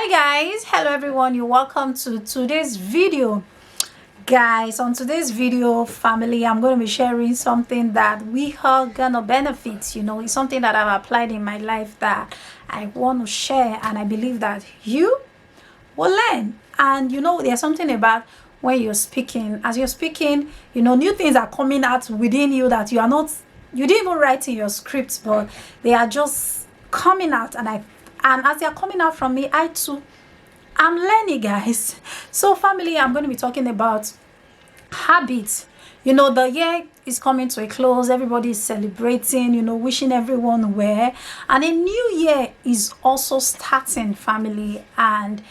Hi guys, hello everyone, you're welcome to today's video. Guys, on today's video, family, I'm going to be sharing something that we are gonna benefit. It's something that I've applied in my life that I want to share, and I believe that you will learn. And there's something about when you're speaking, as you're speaking, new things are coming out within you that you didn't even write in your script, but they are just coming out. And as they are coming out from me, I too I'm learning, guys. So family, I'm going to be talking about habits. The year is coming to a close. Everybody is celebrating, wishing everyone well. And a new year is also starting, family. And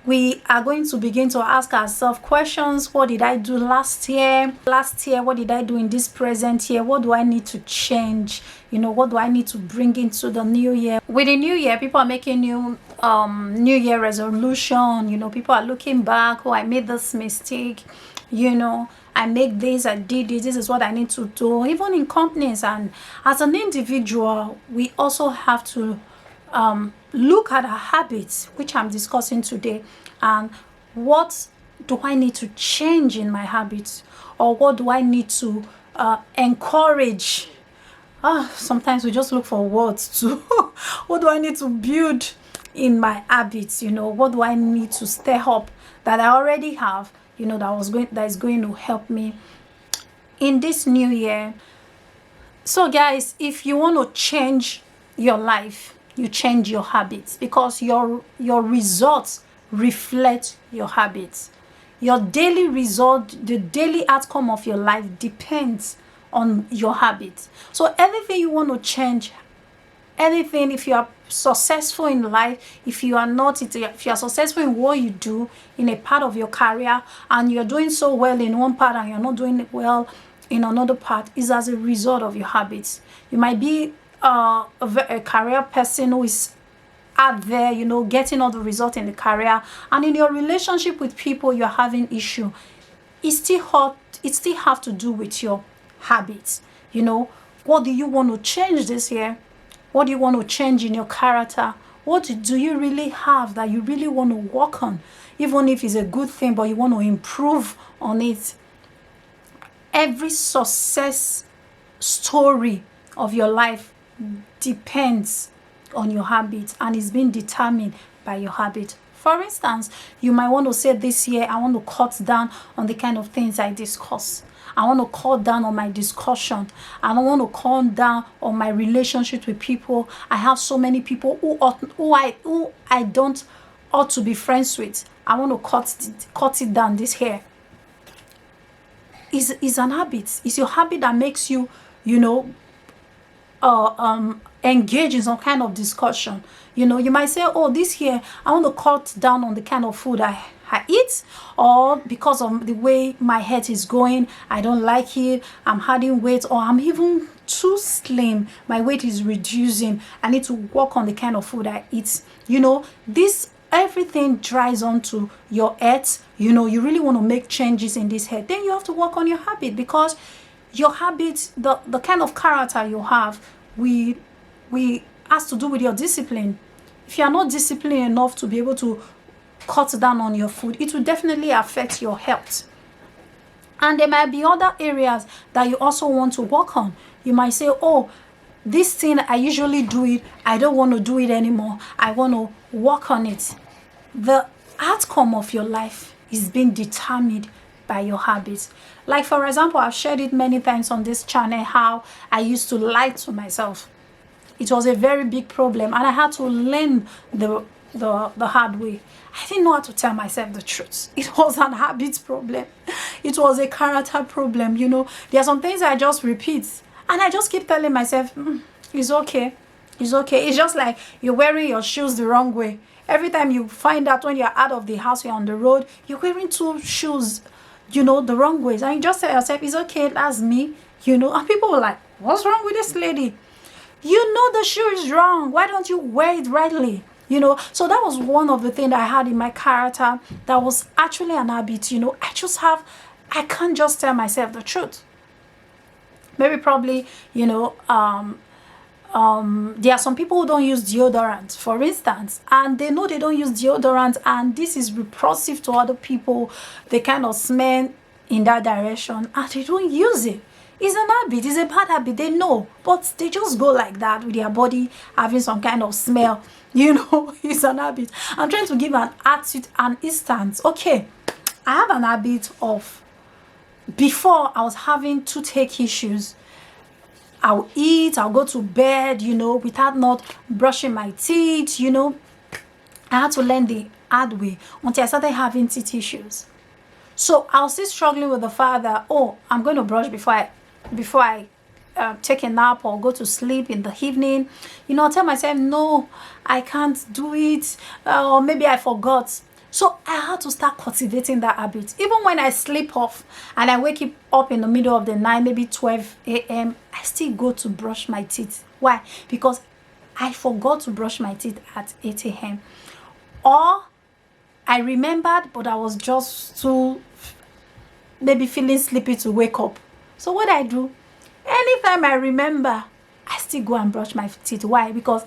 we are going to begin to ask ourselves questions. What did I do last year? What did I do in this present year? What do I need to change? What do I need to bring into the new year? With the new year, people are making new year resolution. People are looking back. Oh, I made this mistake. I make this, I did this is what I need to do. Even in companies, and as an individual, we also have to look at our habits, which I'm discussing today, and what do I need to change in my habits, or what do I need to encourage. Sometimes we just look for words too. What do I need to build in my habits? What do I need to stir up that I already have, that is going to help me in this new year. So guys, if you want to change your life, you change your habits, because your results reflect your habits. Your daily result, the daily outcome of your life depends on your habits. So anything you want to change, anything, if you are successful in life, if you are not, if you are successful in what you do in a part of your career, and you're doing so well in one part and you're not doing well in another part, is as a result of your habits. You might be a career person who is out there, getting all the results in the career, and in your relationship with people you're having issue. It still have to do with your habits. What do you want to change this year? What do you want to change in your character? What do you really have that you really want to work on? Even if it's a good thing, but you want to improve on it. Every success story of your life depends on your habits, and is being determined by your habit. For instance, you might want to say, this year I want to cut down on the kind of things I discuss. I want to cut down on my discussion. I don't want to cut down on my relationship with people. I have so many people who I don't ought to be friends with. I want to cut it down this year. Is an habit. It's your habit that makes you, engage in some kind of discussion. You might say, oh, this year I want to cut down on the kind of food I eat, or because of the way my health is going, I don't like it, I'm adding weight, or I'm even too slim, my weight is reducing, I need to work on the kind of food I eat. This everything dries onto your health. You really want to make changes in this health, then you have to work on your habit, because your habits, the kind of character you have, we has to do with your discipline. If you are not disciplined enough to be able to cut down on your food, it will definitely affect your health. And there might be other areas that you also want to work on. You might say, oh, this thing I usually do it, I don't want to do it anymore, I want to work on it. The outcome of your life is being determined by your habits. Like, for example, I've shared it many times on this channel how I used to lie to myself. It was a very big problem, and I had to learn the hard way. I didn't know how to tell myself the truth. It was an habit problem. It was a character problem. There are some things I just repeat, and I just keep telling myself, it's okay. It's okay. It's just like you're wearing your shoes the wrong way. Every time you find out when you're out of the house, you're on the road, you're wearing two shoes, the wrong ways. And you just tell yourself, it's okay, that's me, And people were like, what's wrong with this lady? The shoe is wrong. Why don't you wear it rightly? So that was one of the things I had in my character that was actually an habit. I can't just tell myself the truth. Maybe probably, there are some people who don't use deodorant, for instance, and they know they don't use deodorant, and this is repulsive to other people. They kind of smell in that direction and they don't use it. It's an habit, it's a bad habit, they know, but they just go like that with their body having some kind of smell. It's an habit. I'm trying to give an attitude, an instance. Okay, I have an habit of, before I was having toothache issues, I'll eat, I'll go to bed, without not brushing my teeth. I had to learn the hard way until I started having teeth issues. So I was still struggling with the fact that, oh, I'm going to brush before I take a nap or go to sleep in the evening. I tell myself, no, I can't do it, or maybe I forgot. So I had to start cultivating that habit. Even when I sleep off and I wake up in the middle of the night, maybe 12 a.m., I still go to brush my teeth. Why? Because I forgot to brush my teeth at 8 a.m. Or I remembered, but I was just too maybe feeling sleepy to wake up. So what I do, anytime I remember, I still go and brush my teeth. Why? Because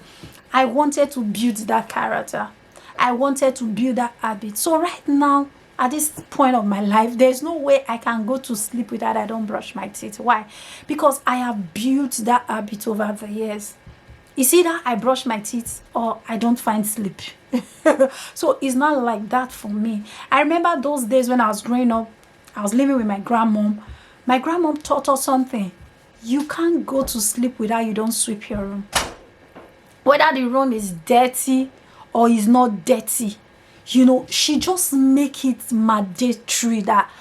I wanted to build that character. I wanted to build that habit. So right now, at this point of my life, there's no way I can go to sleep without I don't brush my teeth. Why? Because I have built that habit over the years. It's either I brush my teeth or I don't find sleep. So it's not like that for me. I remember those days when I was growing up, I was living with my grandmom. My grandmom taught us something. You can't go to sleep without you don't sweep your room. Whether the room is dirty or is not dirty, she just make it mandatory that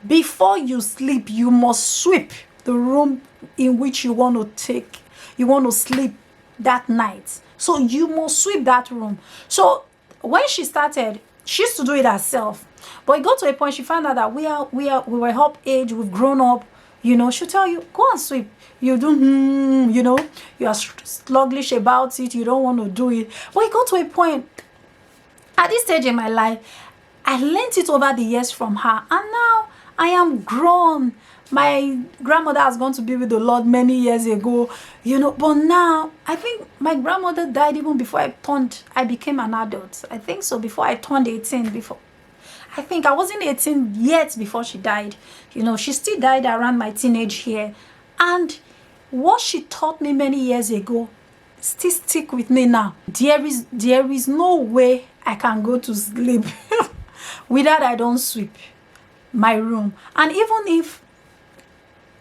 before you sleep, you must sweep the room in which you want to sleep that night. So you must sweep that room. So when she started, she used to do it herself. But it got to a point she found out that we were up age, we've grown up. She'll tell you, go and sweep. You do, you are sluggish about it. You don't want to do it. But it got to a point, at this stage in my life, I learned it over the years from her. And now I am grown. My grandmother has gone to be with the Lord many years ago, but now I think my grandmother died even before I became an adult. I think so, before I turned 18, I think I wasn't 18 yet before she died. She still died around my teenage year. And what she taught me many years ago still stick with me now. There is no way I can go to sleep without I don't sweep my room. And even if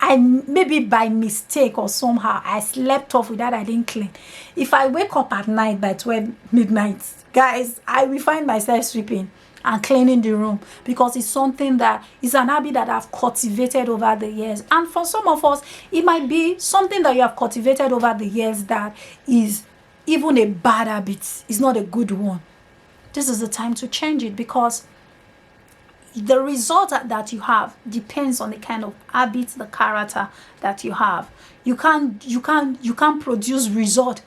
I maybe by mistake or somehow I slept off without I didn't clean, if I wake up at night by 12 midnight, guys, I will find myself sweeping and cleaning the room, because it's something that is an habit that I've cultivated over the years. And for some of us, it might be something that you have cultivated over the years that is even a bad habit. It's not a good one. This is the time to change it, because the result that you have depends on the kind of habits, the character that you have. You can't produce result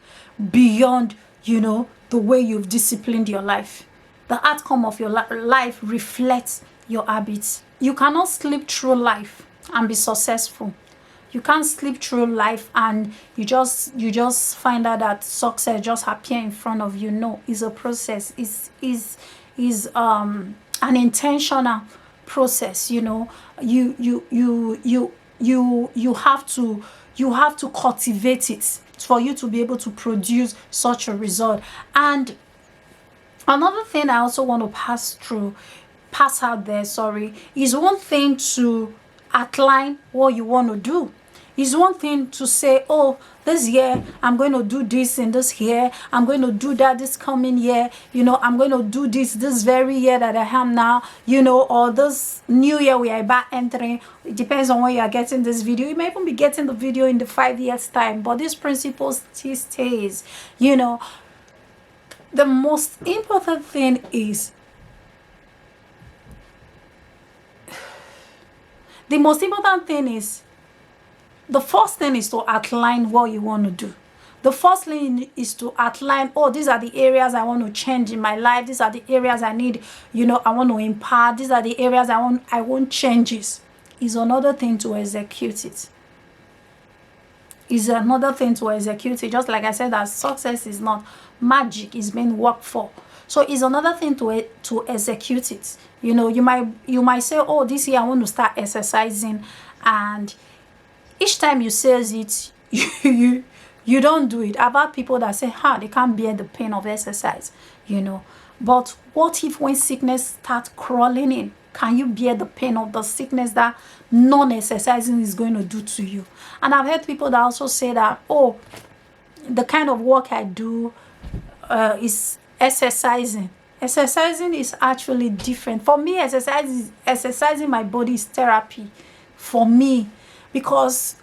beyond the way you've disciplined your life. The outcome of your life reflects your habits. You cannot sleep through life and be successful. You can't sleep through life and you just find out that success just appear in front of you. No, it's a process. Is an intentional process. You have to cultivate it for you to be able to produce such a result. And another thing I also want to pass out there, is one thing to outline what you want to do. It's one thing to say, oh, this year I'm going to do this in this year, I'm going to do that this coming year, I'm going to do this very year that I am now, or this new year we are about entering. It depends on when you are getting this video. You may even be getting the video in the 5 years time, but this principle still stays. The most important thing is the first thing is to outline what you want to do. The first thing is to outline, oh, these are the areas I want to change in my life. These are the areas I need, I want to impart. These are the areas I want changes. Is another thing to execute it. is another thing to execute it. Just like I said, that success is not magic, it's being worked for. So it's another thing to execute it. You know, you might say, oh, this year I want to start exercising, and each time you say it, you don't do it. I've had people that say, they can't bear the pain of exercise, you know. But what if when sickness starts crawling in, can you bear the pain of the sickness that non-exercising is going to do to you? And I've heard people that also say that, oh, the kind of work I do is exercising. Exercising is actually different. For me, exercising my body is therapy for me, because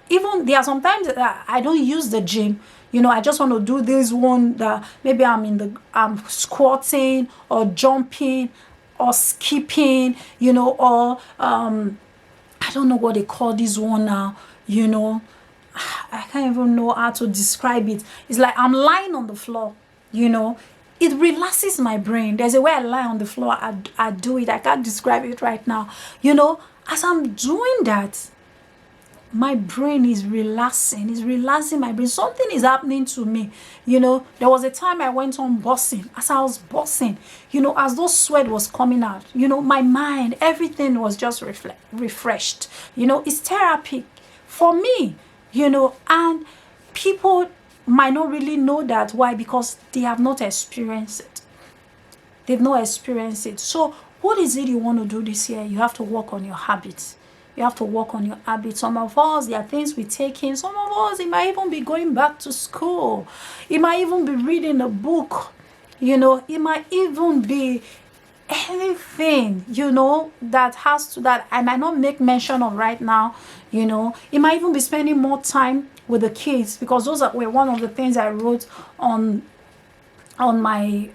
even there are sometimes that I don't use the gym. You know, I just want to do this one that maybe I'm squatting or jumping or skipping, you know, or I don't know what they call this one now, you know. I can't even know how to describe it. It's like I'm lying on the floor, you know. It relaxes my brain. There's a way I lie on the floor, I do it. I can't describe it right now. You know, as I'm doing that, my brain is relaxing. It's relaxing my brain. Something is happening to me. You know, there was a time I went on bossing. As I was bossing, you know, as though sweat was coming out, you know, my mind, everything was just refreshed. You know, it's therapy for me, you know, and people might not really know that. Why? Because they have not experienced it. They've not experienced it. So what is it you want to do this year? You have to work on your habits. You have to work on your habits. Some of us, there are things we take in. Some of us, it might even be going back to school. It might even be reading a book. You know, it might even be anything, you know, that has to, that I might not make mention of right now. You know, it might even be spending more time with the kids, because those were one of the things I wrote on my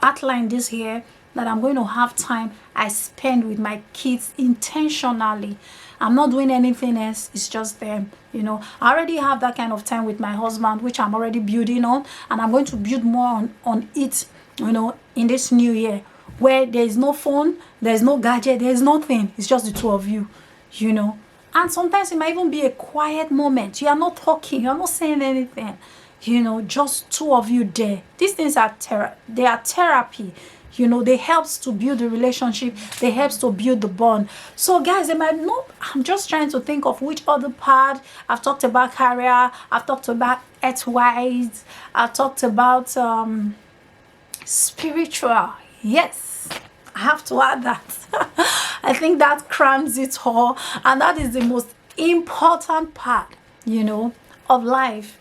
outline this year, that I'm going to have time I spend with my kids intentionally. I'm not doing anything else. It's just them. You know, I already have that kind of time with my husband, which I'm already building on, and I'm going to build more on it, you know, in this new year, where there's no phone, there's no gadget, there's nothing. It's just the two of you, you know. And sometimes it might even be a quiet moment. You are not talking, you're not saying anything, you know, just two of you there. These things are they are therapy. You know, they helps to build the relationship. They helps to build the bond. So guys, they might not, I'm just trying to think of which other part. I've talked about career. I've talked about earthwise. I've talked about spiritual. Yes, I have to add that. I think that crams it all. And that is the most important part, you know, of life.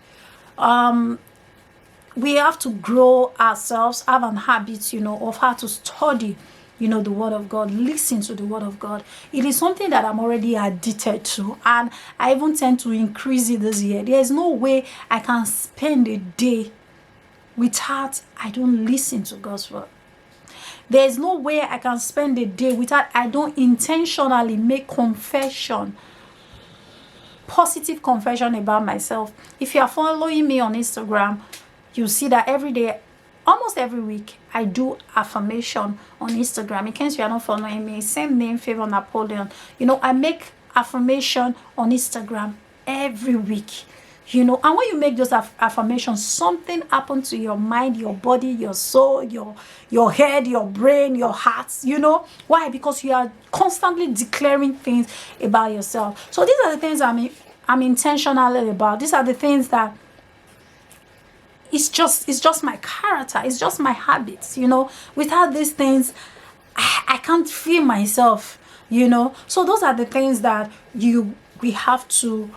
We have to grow ourselves, have an habit, you know, of how to study, you know, the Word of God, listen to the Word of God. It is something that I'm already addicted to, and I even tend to increase it this year. There is no way I can spend a day without I don't listen to God's Word. There is no way I can spend a day without I don't intentionally make confession, positive confession about myself. If you are following me on Instagram, you see that every day, almost every week, I do affirmation on Instagram. In case you are not following me, same name, Favor Napoleon. You know, I make affirmation on Instagram every week. You know, and when you make those affirmations, something happens to your mind, your body, your soul, your head, your brain, your heart. You know why? Because you are constantly declaring things about yourself. So these are the things I'm intentional about. These are the things that it's just my character. It's just my habits. You know, without these things, I can't feel myself. You know, so those are the things that we have to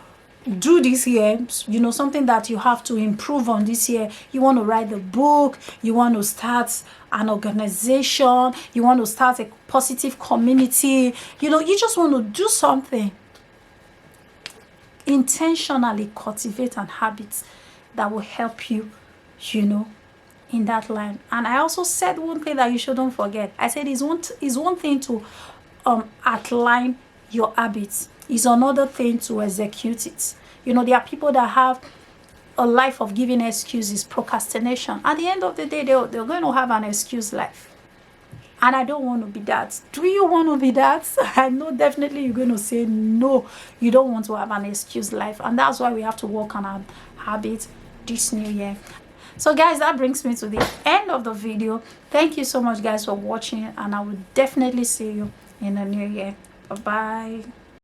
do this year. You know, something that you have to improve on this year. You want to write the book, you want to start an organization, you want to start a positive community, you know, you just want to do something. Intentionally cultivate an habit that will help you, you know, in that line. And I also said one thing that you shouldn't forget. I said it's one thing to outline your habits. It's another thing to execute it. You know, there are people that have a life of giving excuses, procrastination. At the end of the day, they're going to have an excuse life. and I don't want to be that. Do you want to be that? I know definitely you're going to say no. You don't want to have an excuse life, and that's why we have to work on our habits this new year. So guys, that brings me to the end of the video. Thank you so much guys for watching, and I will definitely see you in the new year. Bye bye.